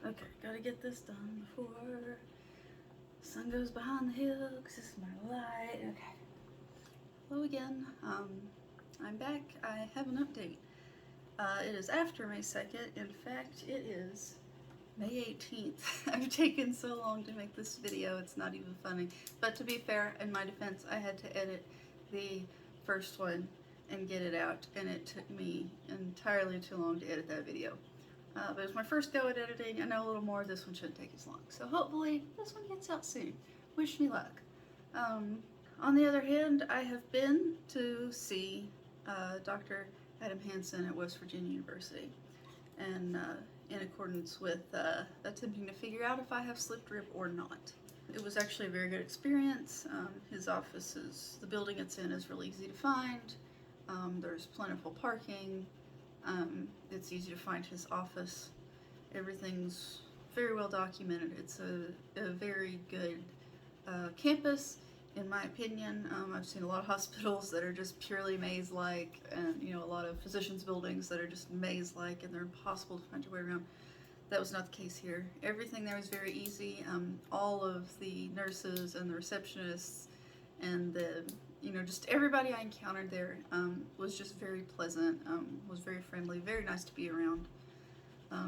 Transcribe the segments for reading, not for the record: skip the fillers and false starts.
Okay, gotta get this done before the sun goes behind the hill, because this is my light. Okay. Hello again. I'm back. I have an update. It is after May 2nd. In fact, it is May 18th. I've taken so long to make this video, it's not even funny. But to be fair, in my defense, I had to edit the first one and get it out, and it took me entirely too long to edit that video. But it was my first go at editing. I know a little more. This one shouldn't take as long. So hopefully this one gets out soon. Wish me luck. On the other hand, I have been to see Dr. Adam Hansen at West Virginia University, and in accordance with attempting to figure out if I have slipped rib or not. It was actually a very good experience. His office the building it's in is really easy to find. There's plentiful parking. It's easy to find his office. Everything's very well documented. It's a very good campus, in my opinion. I've seen a lot of hospitals that are just purely maze-like, and a lot of physicians' buildings that are just maze-like, and they're impossible to find your way around. That was not the case here. Everything there was very easy. All of the nurses and the receptionists and the just everybody I encountered there was just very pleasant, was very friendly, very nice to be around.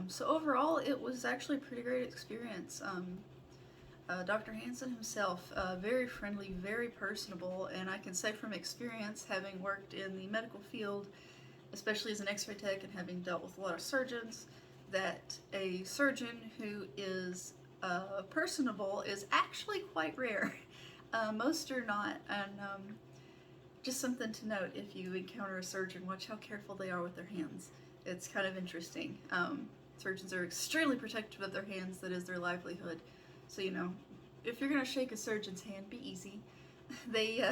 So overall, it was actually a pretty great experience. Dr. Hansen himself, very friendly, very personable, and I can say from experience, having worked in the medical field, especially as an x-ray tech and having dealt with a lot of surgeons, that a surgeon who is personable is actually quite rare. Most are not, and just something to note, if you encounter a surgeon, watch how careful they are with their hands. It's kind of interesting. Surgeons are extremely protective of their hands. That is their livelihood. So, if you're going to shake a surgeon's hand, be easy. They,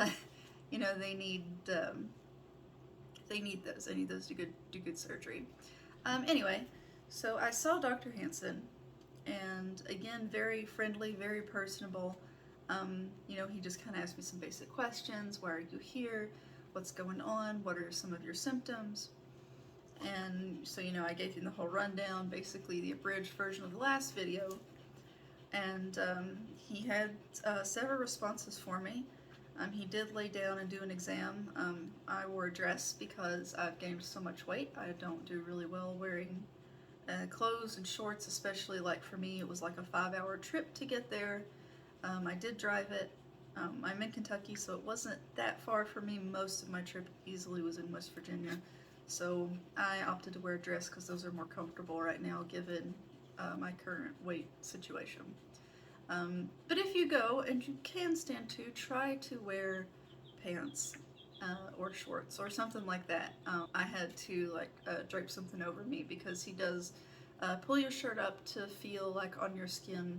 they need those. They need those to do good surgery. Anyway, so I saw Dr. Hansen, and again, very friendly, very personable. He just kind of asked me some basic questions. Why are you here? What's going on? What are some of your symptoms? And so, I gave him the whole rundown, basically the abridged version of the last video. And he had several responses for me. He did lay down and do an exam. I wore a dress because I've gained so much weight. I don't do really well wearing clothes and shorts, especially like for me, it was like a 5-hour trip to get there. I did drive it. I'm in Kentucky, so it wasn't that far for me. Most of my trip easily was in West Virginia. So I opted to wear a dress because those are more comfortable right now given my current weight situation. But if you go, and you can stand to, try to wear pants or shorts or something like that. I had to drape something over me because he does pull your shirt up to feel like on your skin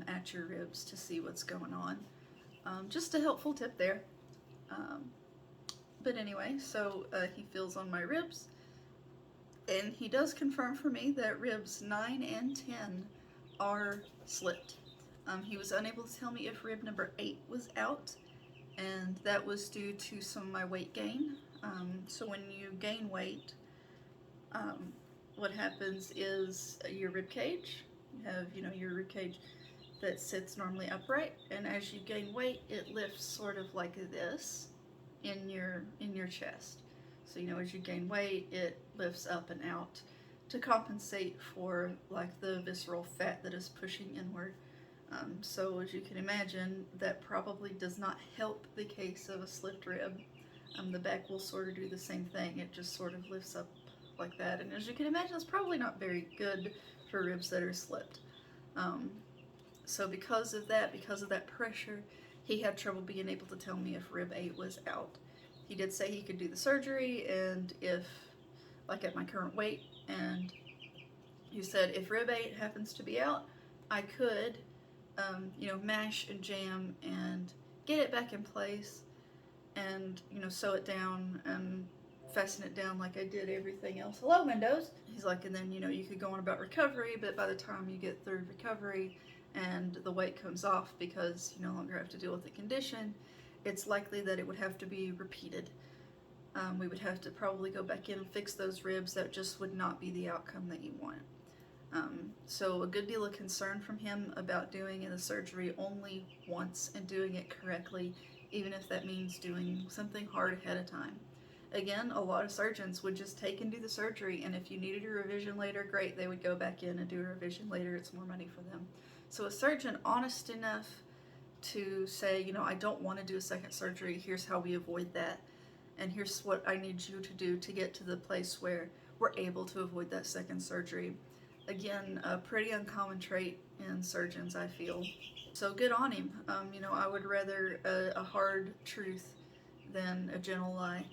at your ribs to see what's going on. Just a helpful tip there. But anyway, so he feels on my ribs, and he does confirm for me that ribs 9 and 10 are slipped. He was unable to tell me if rib number 8 was out, and that was due to some of my weight gain. So when you gain weight, what happens is your rib cage, you have your rib cage that sits normally upright, and as you gain weight, it lifts sort of like this in your chest. So as you gain weight, it lifts up and out to compensate for like the visceral fat that is pushing inward. So as you can imagine, that probably does not help the case of a slipped rib. The back will sort of do the same thing. It just sort of lifts up like that, and as you can imagine, it's probably not very good for ribs that are slipped. So because of that pressure, he had trouble being able to tell me if rib 8 was out. He did say he could do the surgery, and if, like at my current weight, and he said if rib 8 happens to be out, I could, mash and jam and get it back in place and, sew it down and fasten it down like I did everything else. Hello, Windows. He's like, and then, you could go on about recovery, but by the time you get through recovery and the weight comes off because you no longer have to deal with the condition, it's likely that it would have to be repeated. We would have to probably go back in and fix those ribs. That just would not be the outcome that you want. So a good deal of concern from him about doing the surgery only once and doing it correctly, even if that means doing something hard ahead of time. Again, a lot of surgeons would just take and do the surgery, and if you needed a revision later, great, they would go back in and do a revision later. It's more money for them. So a surgeon honest enough to say, I don't want to do a second surgery, here's how we avoid that, and here's what I need you to do to get to the place where we're able to avoid that second surgery. Again, a pretty uncommon trait in surgeons, I feel. So good on him. I would rather a hard truth than a gentle lie.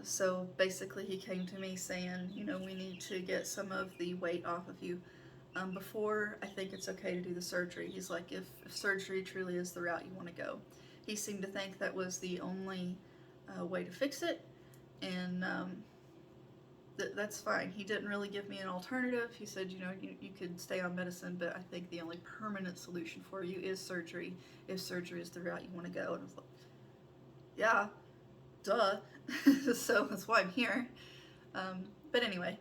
So basically, he came to me saying, we need to get some of the weight off of you. Before I think it's okay to do the surgery. He's like, if surgery truly is the route you want to go. He seemed to think that was the only way to fix it, and that's fine. He didn't really give me an alternative. He said, you could stay on medicine, but I think the only permanent solution for you is surgery, if surgery is the route you want to go. And I was like, yeah, duh. So that's why I'm here. But anyway,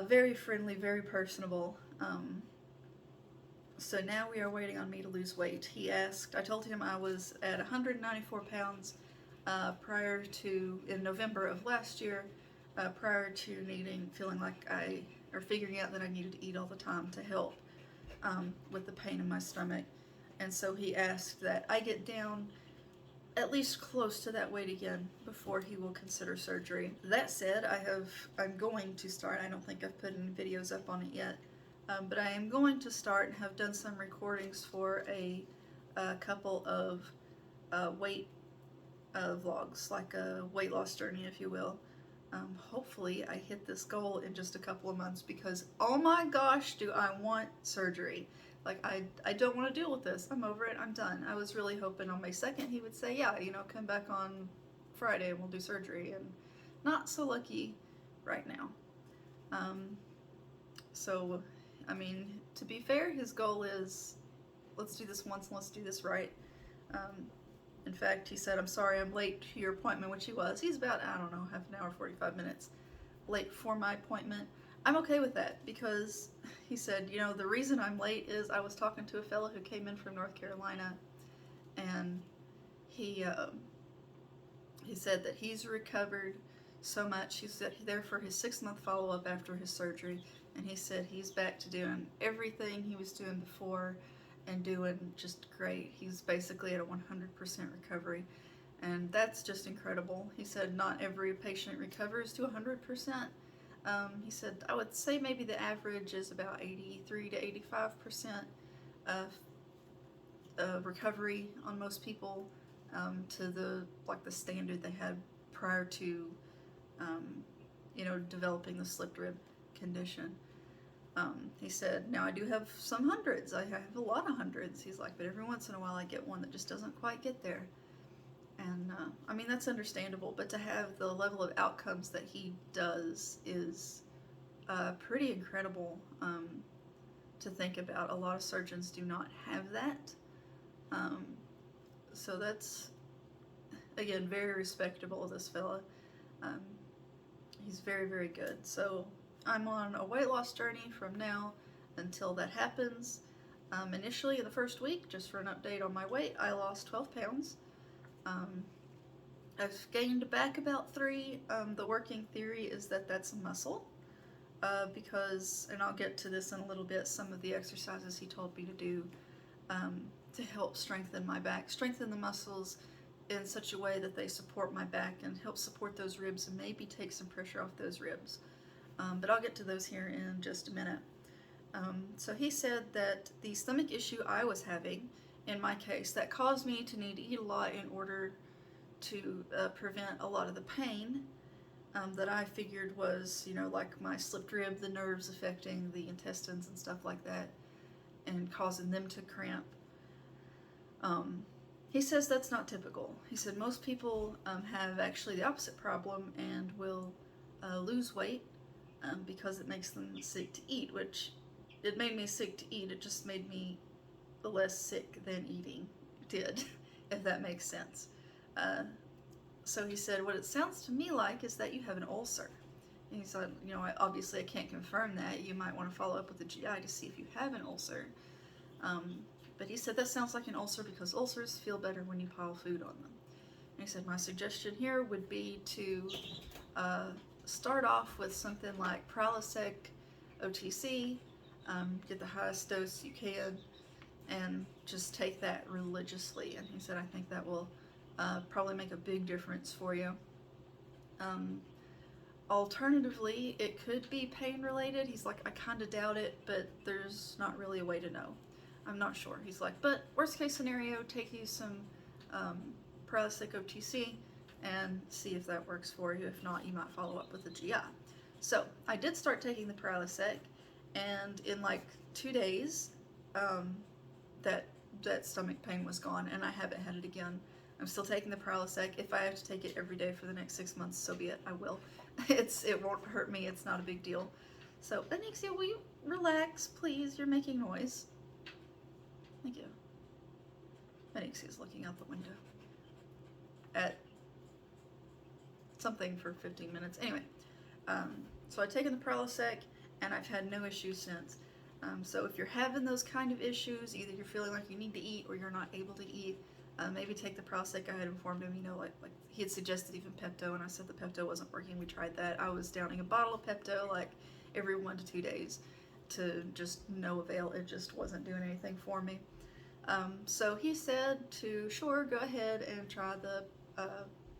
very friendly, very personable. So now we are waiting on me to lose weight. I told him I was at 194 pounds in November of last year, prior to feeling like figuring out that I needed to eat all the time to help with the pain in my stomach. And so he asked that I get down at least close to that weight again before he will consider surgery. That said, I'm going to start. I don't think I've put any videos up on it yet, but I am going to start and have done some recordings for a couple of weight vlogs, like a weight loss journey, if you will. Hopefully I hit this goal in just a couple of months, because oh my gosh, do I want surgery. Like, I don't want to deal with this. I'm over it. I'm done. I was really hoping on May 2nd he would say, yeah, come back on Friday and we'll do surgery. And not so lucky right now. So, I mean, to be fair, his goal is, let's do this once and let's do this right. In fact, he said, I'm sorry I'm late to your appointment, which he was. He's about, I don't know, half an hour, 45 minutes late for my appointment. I'm okay with that, because he said, the reason I'm late is I was talking to a fellow who came in from North Carolina, and he said that he's recovered so much. He's there for his 6-month follow-up after his surgery, and he said he's back to doing everything he was doing before and doing just great. He's basically at a 100% recovery, and that's just incredible. He said not every patient recovers to 100%. He said, I would say maybe the average is about 83 to 85% of recovery on most people, to the standard they had prior to developing the slipped rib condition. He said, now I do have some hundreds. I have a lot of hundreds. He's like, but every once in a while I get one that just doesn't quite get there. And I mean, that's understandable, but to have the level of outcomes that he does is pretty incredible to think about. A lot of surgeons do not have that. So that's, again, very respectable of this fella. He's very, very good. So I'm on a weight loss journey from now until that happens. Initially, in the first week, just for an update on my weight, I lost 12 pounds. I've gained back about 3. The working theory is that that's muscle, because, and I'll get to this in a little bit, some of the exercises he told me to do to help strengthen my back, strengthen the muscles in such a way that they support my back and help support those ribs and maybe take some pressure off those ribs. But I'll get to those here in just a minute. So he said that the stomach issue I was having, in my case, that caused me to need to eat a lot in order to prevent a lot of the pain that I figured was, like my slipped rib, the nerves affecting the intestines and stuff like that, and causing them to cramp. He says that's not typical. He said most people have actually the opposite problem and will lose weight because it makes them sick to eat, which it made me sick to eat. It just made me less sick than eating did, if that makes sense. So he said, what it sounds to me like is that you have an ulcer. He said, you know, obviously I can't confirm that. You might want to follow up with the GI to see if you have an ulcer. But he said that sounds like an ulcer because ulcers feel better when you pile food on them. And he said my suggestion here would be to start off with something like Prilosec OTC, get the highest dose you can, and just take that religiously. And he said, I think that will probably make a big difference for you. Alternatively, it could be pain related. He's like, I kind of doubt it, but there's not really a way to know. I'm not sure. He's like, but worst case scenario, take you some Prilosec OTC and see if that works for you. If not, you might follow up with the GI. So I did start taking the Prilosec, and in like 2 days, that stomach pain was gone, and I haven't had it again. I'm still taking the Prilosec. If I have to take it every day for the next 6 months, so be it. I will. It won't hurt me. It's not a big deal. So, Anixia, will you relax, please? You're making noise. Thank you. Anixia's looking out the window at something for 15 minutes. Anyway, so I've taken the Prilosec, and I've had no issues since. So if you're having those kind of issues, either you're feeling like you need to eat or you're not able to eat, maybe take the Prilosec. I had informed him, you know, like he had suggested even Pepto, and I said the Pepto wasn't working. We tried that. I was downing a bottle of Pepto like every 1 to 2 days to just no avail. It just wasn't doing anything for me. So he said to, sure, go ahead and try the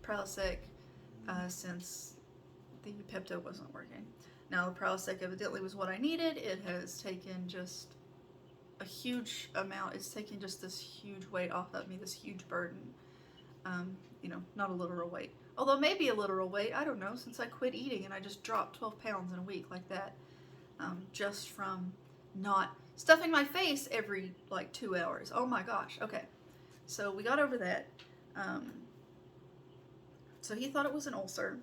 Prilosec since the Pepto wasn't working. Now, the Prilosec evidently was what I needed. It has taken just a huge amount. It's taken just this huge weight off of me, this huge burden. You know, not a literal weight. Although maybe a literal weight, I don't know, since I quit eating and I just dropped 12 pounds in a week like that. Just from not stuffing my face every like 2 hours. Oh my gosh. Okay. So we got over that. So he thought it was an ulcer.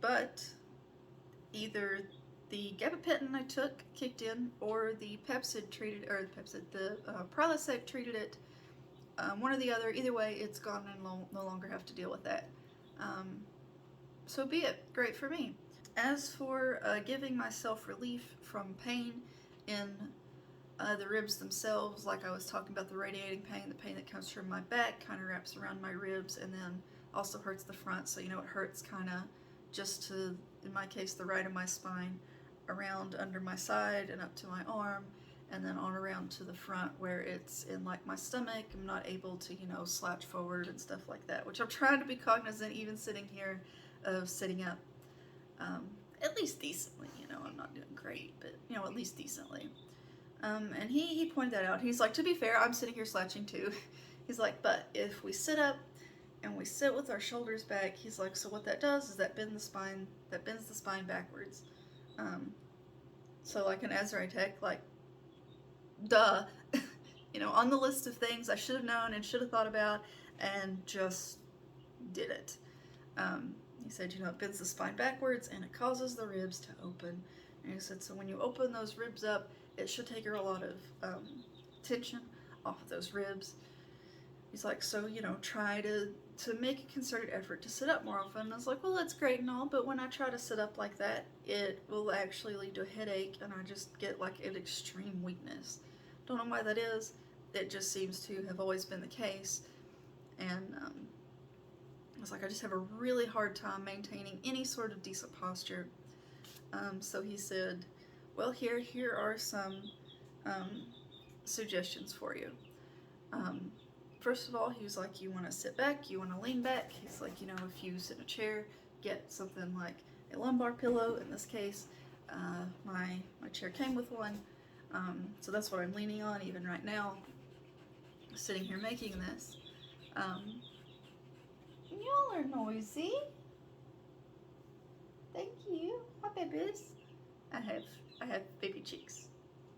But either the gabapentin I took kicked in, or the Pepsid treated, or the Prilosec treated it. One or the other. Either way, it's gone and no longer have to deal with that. So be it. Great for me. As for giving myself relief from pain in the ribs themselves, like I was talking about the radiating pain, the pain that comes from my back kind of wraps around my ribs and then also hurts the front. So, you know, it hurts kind of just to, in my case, the right of my spine, around under my side and up to my arm, and then on around to the front where it's in like my stomach. I'm not able to, you know, slouch forward and stuff like that, which I'm trying to be cognizant even sitting here of sitting up. At least decently, you know, I'm not doing great, but, you know, at least decently. And he pointed that out. He's like, to be fair, I'm sitting here slouching too. He's like, but if we sit up and we sit with our shoulders back, he's like, so what that does is that bends the spine backwards. So like an Azrai tech, like, duh, you know, on the list of things I should have known and should have thought about and just did it. He said, you know, it bends the spine backwards and it causes the ribs to open. And he said, so when you open those ribs up, it should take her a lot of tension off of those ribs. He's like, so, you know, try to make a concerted effort to sit up more often. And I was like, well, that's great and all, but when I try to sit up like that, it will actually lead to a headache, and I just get like an extreme weakness. Don't know why that is. It just seems to have always been the case. And I was like, I just have a really hard time maintaining any sort of decent posture. So he said, well, here are some suggestions for you. First of all, he was like, you want to sit back, you want to lean back. He's like, you know, if you sit in a chair, get something like a lumbar pillow. In this case, my chair came with one. So that's what I'm leaning on even right now, sitting here making this. Y'all are noisy. Thank you. Hi, babies. I have baby cheeks.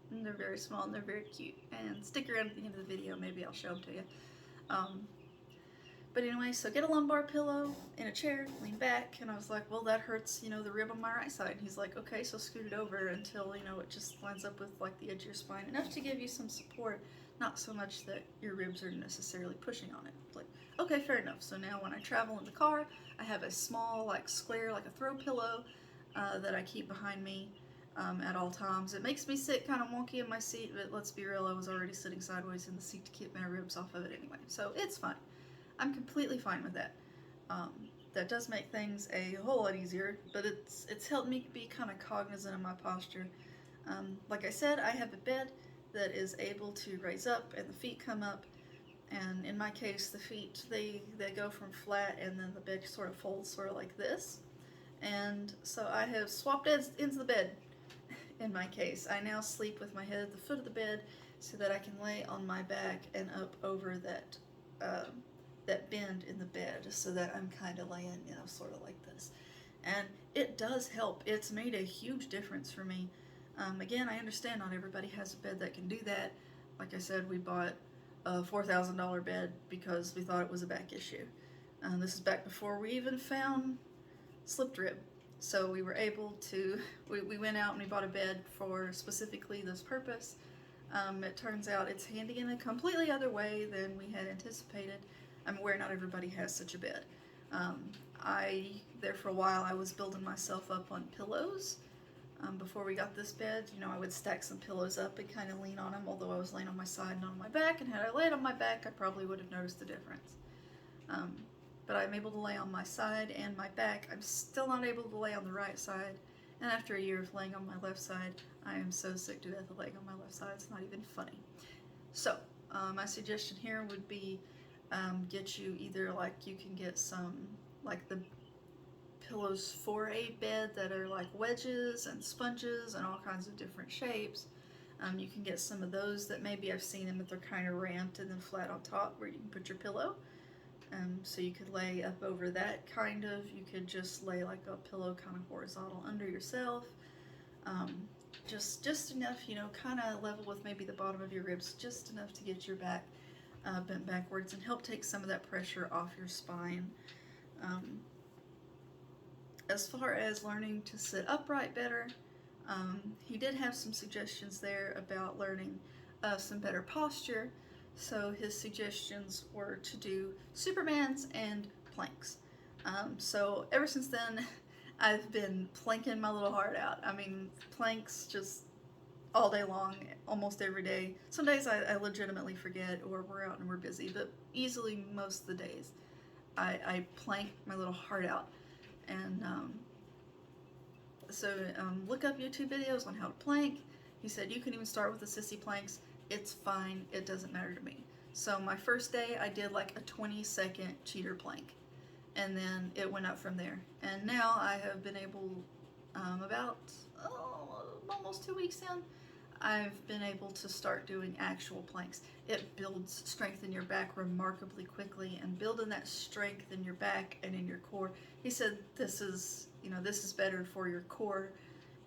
And they're very small and they're very cute. And stick around at the end of the video, maybe I'll show them to you. But anyway, so get a lumbar pillow in a chair, lean back, and I was like, well, that hurts, you know, the rib on my right side. And he's like, okay, so scoot it over until, you know, it just lines up with like the edge of your spine, enough to give you some support, not so much that your ribs are necessarily pushing on it. Like, Okay, fair enough. So now when I travel in the car, I have a small, like, square, like a throw pillow that I keep behind me at all times. It makes me sit kind of wonky in my seat, but let's be real, I was already sitting sideways in the seat to keep my ribs off of it anyway. So it's fine. I'm completely fine with that. Um, that does make things a whole lot easier, but it's helped me be kind of cognizant of my posture. Like I said, I have a bed that is able to raise up and the feet come up, and in my case the feet they go from flat and then the bed sort of folds sort of like this. And so I have swapped ends into the bed. In my case, I now sleep with my head at the foot of the bed so that I can lay on my back and up over that bend in the bed, so that I'm kind of laying, sort of like this. And it does help. It's made a huge difference for me. Again, I understand not everybody has a bed that can do that. Like I said, we bought a $4,000 bed because we thought it was a back issue. This is back before we even found slipped rib. So we were able to, we went out and we bought a bed for specifically this purpose. It turns out it's handy in a completely other way than we had anticipated. I'm aware not everybody has such a bed. There for a while, I was building myself up on pillows. Before we got this bed, I would stack some pillows up and kind of lean on them, although I was laying on my side and on my back, and had I laid on my back, I probably would have noticed the difference. But I'm able to lay on my side and my back. I'm still not able to lay on the right side, and after a year of laying on my left side, I am so sick to death of laying on my left side, it's not even funny. So, my suggestion here would be get you either, like, you can get some, like, the pillows for a bed that are like wedges and sponges and all kinds of different shapes. You can get some of those that maybe I've seen them, but they're kind of ramped and then flat on top where you can put your pillow. So you could lay up over that kind of. You could just lay like a pillow kind of horizontal under yourself. Just enough, kind of level with maybe the bottom of your ribs, just enough to get your back bent backwards and help take some of that pressure off your spine. As far as learning to sit upright better, he did have some suggestions there about learning some better posture. So his suggestions were to do Supermans and planks. So ever since then, I've been planking my little heart out. I mean, planks just all day long, almost every day. Some days I legitimately forget, or we're out and we're busy, but easily most of the days I plank my little heart out. And so look up YouTube videos on how to plank. He said you can even start with the sissy planks. It's fine. It doesn't matter to me. So my first day I did like a 20-second cheater plank, and then it went up from there. And now I have been able, about almost 2 weeks in, I've been able to start doing actual planks. It builds strength in your back remarkably quickly, and building that strength in your back and in your core. He said this is better for your core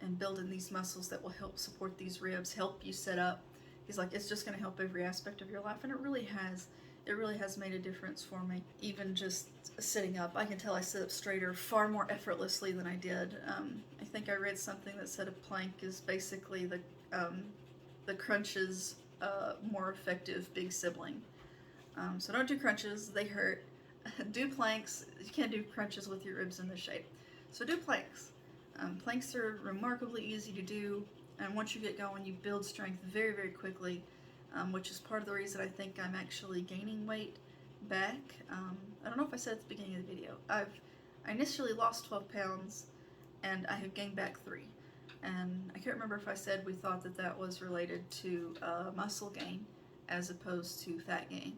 and building these muscles that will help support these ribs, help you sit up. He's like, it's just going to help every aspect of your life, and it really has. It really has made a difference for me. Even just sitting up, I can tell I sit up straighter far more effortlessly than I did. I think I read something that said a plank is basically the crunch's more effective big sibling. So don't do crunches, they hurt. Do planks. You can't do crunches with your ribs in this shape. So do planks. Planks are remarkably easy to do, and once you get going, you build strength very, very quickly, which is part of the reason I think I'm actually gaining weight back. I don't know if I said at the beginning of the video. I initially lost 12 pounds, and I have gained back 3. And I can't remember if I said we thought that was related to muscle gain as opposed to fat gain.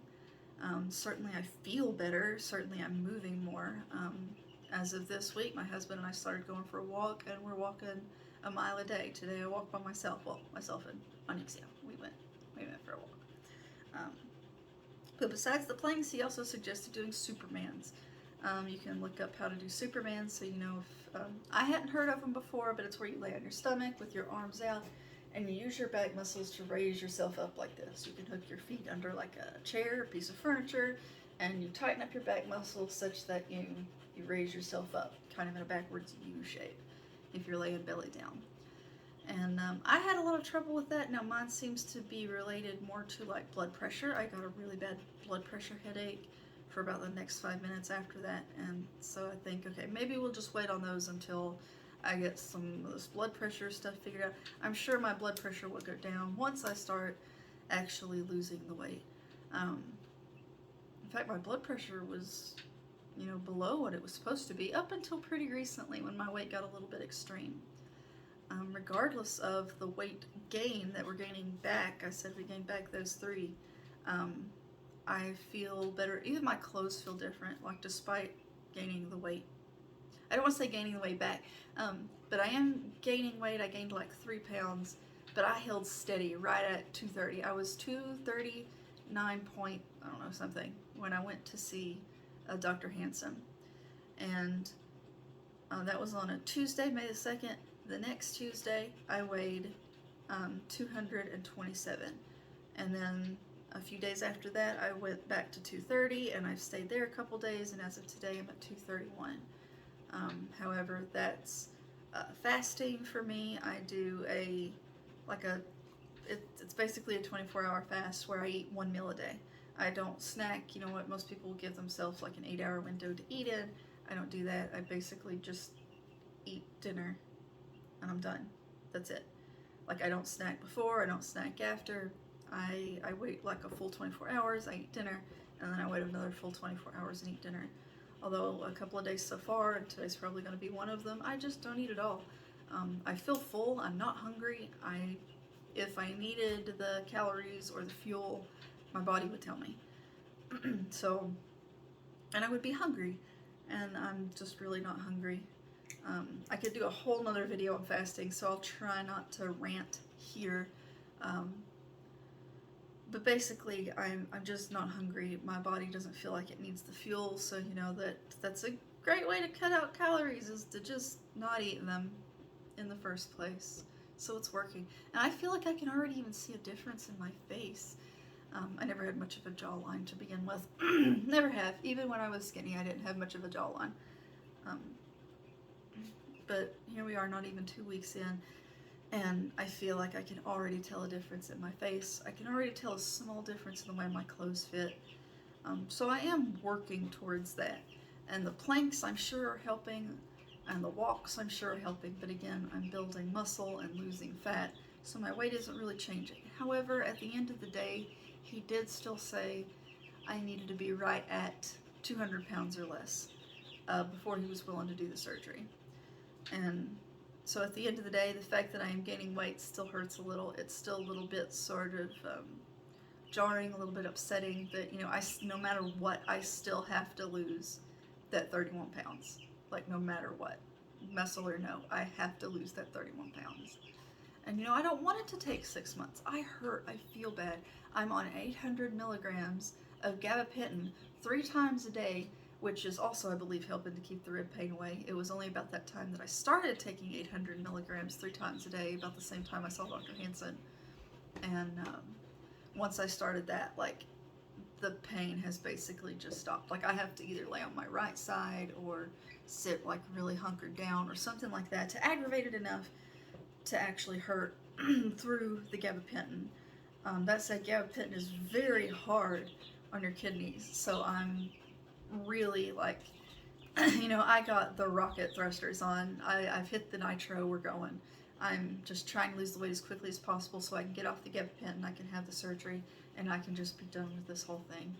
Certainly I feel better, certainly I'm moving more. As of this week, my husband and I started going for a walk, and we're walking a mile a day. Today I walked by myself, myself and Onyxia. We went for a walk. But besides the planks, he also suggested doing Supermans. You can look up how to do Supermans, so you know if, I hadn't heard of them before, but it's where you lay on your stomach with your arms out, and you use your back muscles to raise yourself up like this. You can hook your feet under like a chair, a piece of furniture, and you tighten up your back muscles such that you raise yourself up, kind of in a backwards U shape, if you're laying belly down. And I had a lot of trouble with that. Now mine seems to be related more to like blood pressure. I got a really bad blood pressure headache for about the next 5 minutes after that. And so I think, okay, maybe we'll just wait on those until I get some of this blood pressure stuff figured out. I'm sure my blood pressure will go down once I start actually losing the weight. In fact, my blood pressure was, below what it was supposed to be up until pretty recently when my weight got a little bit extreme. Regardless of the weight gain that we're gaining back, I said we gained back those 3, I feel better. Even my clothes feel different, like despite gaining the weight. I don't want to say gaining the weight back, but I am gaining weight. I gained like 3 pounds, but I held steady right at 230. I was 239 point, I don't know, something when I went to see Dr. Hansen. And that was on a Tuesday, May the 2nd. The next Tuesday, I weighed 227. And then a few days after that, I went back to 230, and I've stayed there a couple days, and as of today, I'm at 231. However, that's fasting for me. I do it's basically a 24-hour fast where I eat 1 meal a day. I don't snack. You know what, most people give themselves like an 8-hour window to eat in. I don't do that. I basically just eat dinner and I'm done. That's it. Like, I don't snack before, I don't snack after. I wait like a full 24 hours, I eat dinner, and then I wait another full 24 hours and eat dinner. Although a couple of days so far, and today's probably going to be one of them, I just don't eat at all. I feel full, I'm not hungry. If I needed the calories or the fuel, my body would tell me. And I would be hungry, and I'm just really not hungry. I could do a whole nother video on fasting, so I'll try not to rant here. But basically, I'm just not hungry. My body doesn't feel like it needs the fuel, so that's a great way to cut out calories, is to just not eat them in the first place. So it's working. And I feel like I can already even see a difference in my face. I never had much of a jawline to begin with. Never have. Even when I was skinny, I didn't have much of a jawline. But here we are, not even 2 weeks in, and I feel like I can already tell a difference in my face. I can already tell a small difference in the way my clothes fit. So I am working towards that. And the planks, I'm sure, are helping, and the walks, I'm sure, are helping. But again, I'm building muscle and losing fat, so my weight isn't really changing. However, at the end of the day, he did still say I needed to be right at 200 pounds or less before he was willing to do the surgery. And so at the end of the day, the fact that I am gaining weight still hurts a little. It's still a little bit sort of jarring, a little bit upsetting, but no matter what, I still have to lose that 31 pounds. Like, no matter what, muscle or no, I have to lose that 31 pounds. And I don't want it to take 6 months. I hurt, I feel bad. I'm on 800 milligrams of gabapentin 3 times a day, which is also, I believe, helping to keep the rib pain away. It was only about that time that I started taking 800 milligrams 3 times a day, about the same time I saw Dr. Hansen. And once I started that, like, the pain has basically just stopped. Like, I have to either lay on my right side or sit like really hunkered down or something like that to aggravate it enough to actually hurt through the gabapentin. That said, gabapentin is very hard on your kidneys, so I'm really like, I got the rocket thrusters on. I've hit the nitro, we're going. I'm just trying to lose the weight as quickly as possible so I can get off the gabapentin, I can have the surgery, and I can just be done with this whole thing.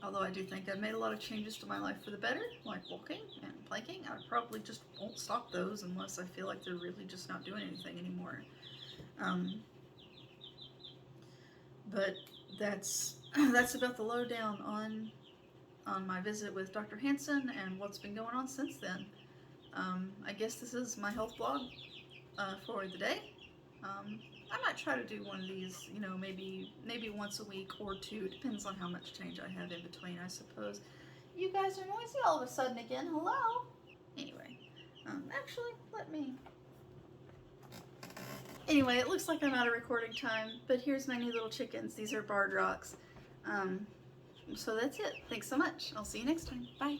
Although I do think I've made a lot of changes to my life for the better, like walking and planking. I probably just won't stop those unless I feel like they're really just not doing anything anymore. But that's about the lowdown on my visit with Dr. Hansen and what's been going on since then. I guess this is my health blog for the day. I might try to do one of these, maybe once a week or 2. It depends on how much change I have in between, I suppose. You guys are noisy all of a sudden again. Hello? Anyway, actually, Anyway, it looks like I'm out of recording time, but here's my new little chickens. These are barred rocks. So that's it. Thanks so much. I'll see you next time. Bye.